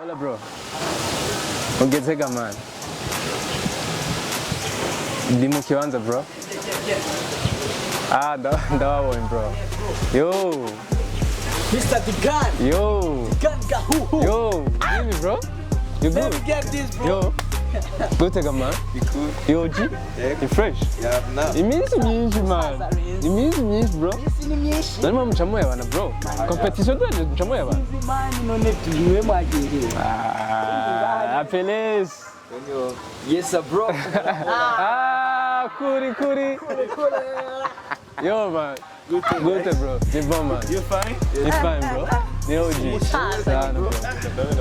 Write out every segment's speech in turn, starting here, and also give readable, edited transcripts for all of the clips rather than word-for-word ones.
Hola bro. Ugezega man. Ndi mu kibanza bro. Ndawabonye bro. Yo. Mr. The Gun. Yo. Gun Gahu. Yo. Give me bro. You Let good? me get this, bro. Yo. Gutega man. You cool? Yo G. You fresh? Yeah, now. Iminsi myinshi man. Iminsi myinshi bro. Isi ni myinshi. Nani mucamuye bana bro. Competition twaje mucamuye bana. Mani none tuliwe mwagiriye. Apeles. Yes sir bro. Kuri. Yo man. Good bro. The bomb man. You fine? You fine bro. Yo G.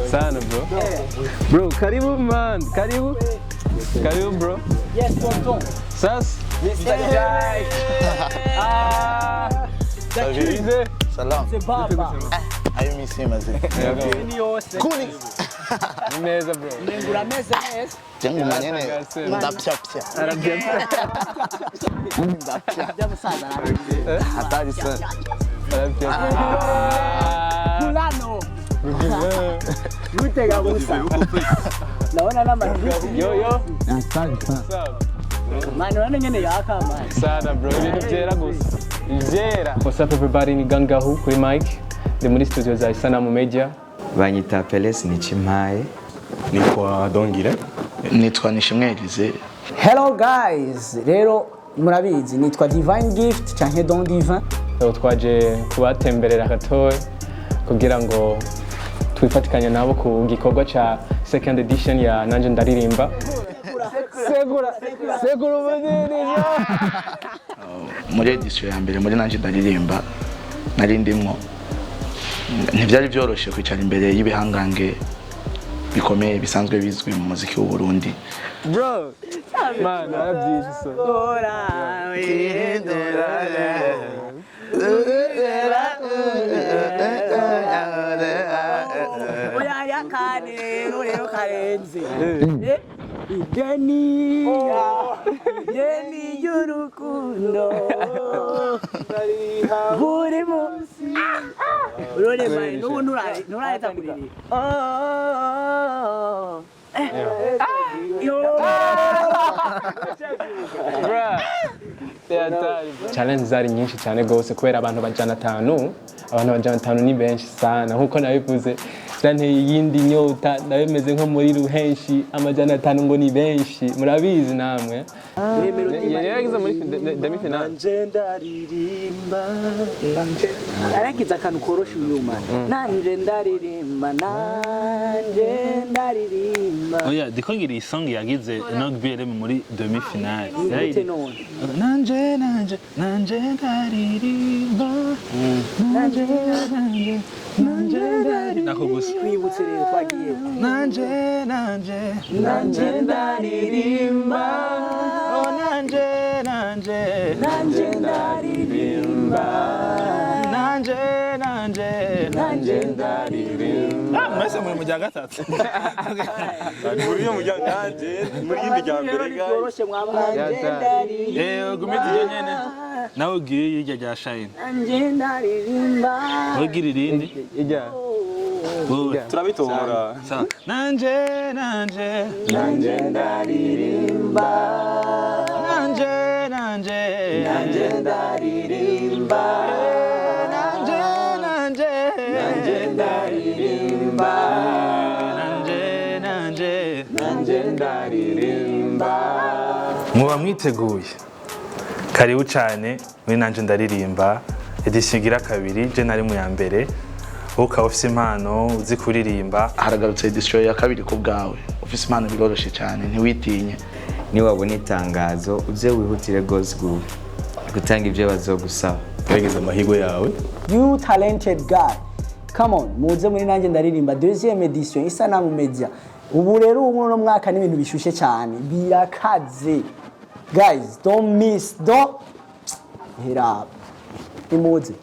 Sana bro. Bro, karibu man. Karibu bro. Yes tonton. Sas. Mr. Jai. Easy. Salam. C'est baba. Ayo misi mazi. Ni yose. Kuni. Meza bro. Nengura meza yes. Jangu manyene ndapya. Ndamusaza. Hatari sana. Kulano. Gutega gusa. Naona namba. Yo. Mani wana ngene yaka man. Sana bro. Ibintu byera gusa. Ivyera. What's up everybody, ni Gangahu kuri mic. Ndi muri studio za Isanamu Media. Banyita Peles ni Chimpaye. Nitwa Dongire. Nitwa Nishimwelize. Hello guys. Rero murabizi nitwa Divine Gift canke Don Divin. Twaje kubatemberera gatoya kugira ngo twifatikanye nabo ku gikorwa ca second edition ya Nanje Ndaririmba. Segura ubunyiriza. Muri edition ya mbere muri Nanje Ndaririmba nari ndimwo. Ntivyari byoroshe kwicara imbere y'ibihangange bikomeye bisanzwe bizwi mu muziki w'u Burundi. Bro, man, arabyishe so. Oya yakane nurero karenze. Ideni y'urukundo buri munsi urore mai n'ubu nturahita kuriri Challenge zari nyinshi cyane gose kubera abantu bajana 5 ni benshi sana nkuko nabivuze cyane yindi nyota nabemeze nko muri ruhenshi amajana 5 ngo ni benshi murabizi namwe yaragize muri demi final Nanje ndaririmba aragize akantu korosha uyu man Nanje ndaririmba Oya, diko ngira iyi song yagize no BLM muri demi final. Nanje Nanje ndaririmba. Nanje nako gusa. twibutse rero twagiye Nanje ndaririmba Oh nanje ndaririmba Nanje ndaririmba. Mwese muri mujya gatatu. Muri yo mujya nganje muri yindi jya mbere gaye. Yoroshe mwabanje ndaririmba Gumiti je nyene. Nawe ugiye yijya rya Shine. Nanje ndaririmba Ugira irindi. ijya Turabitora. Nanje ndaririmba Nanje ndaririmba Nanje ndaririmba. Muba mwiteguye. Karibu cyane muri Nanje Ndaririmba Édition igira kabiri je nari mu ya mbere. Ukaba ufise impano uzi kuririmba. Haragarutse edition ya kabiri ku bwawe. Ufise impano biroroshe cyane ntiwitinye. Niwabona itangazo uze wihutire gose gutanga ibyo bazogusaba. Yagize amahigo yawe. You talented guy. Come on, muze muri Nanje Ndaririmba deuxième édition Isanamu Media. Ubu rero uno mwaka ni ibintu bishushe cyane. Birakaze. Guys, don't miss. Hit up. Imuze.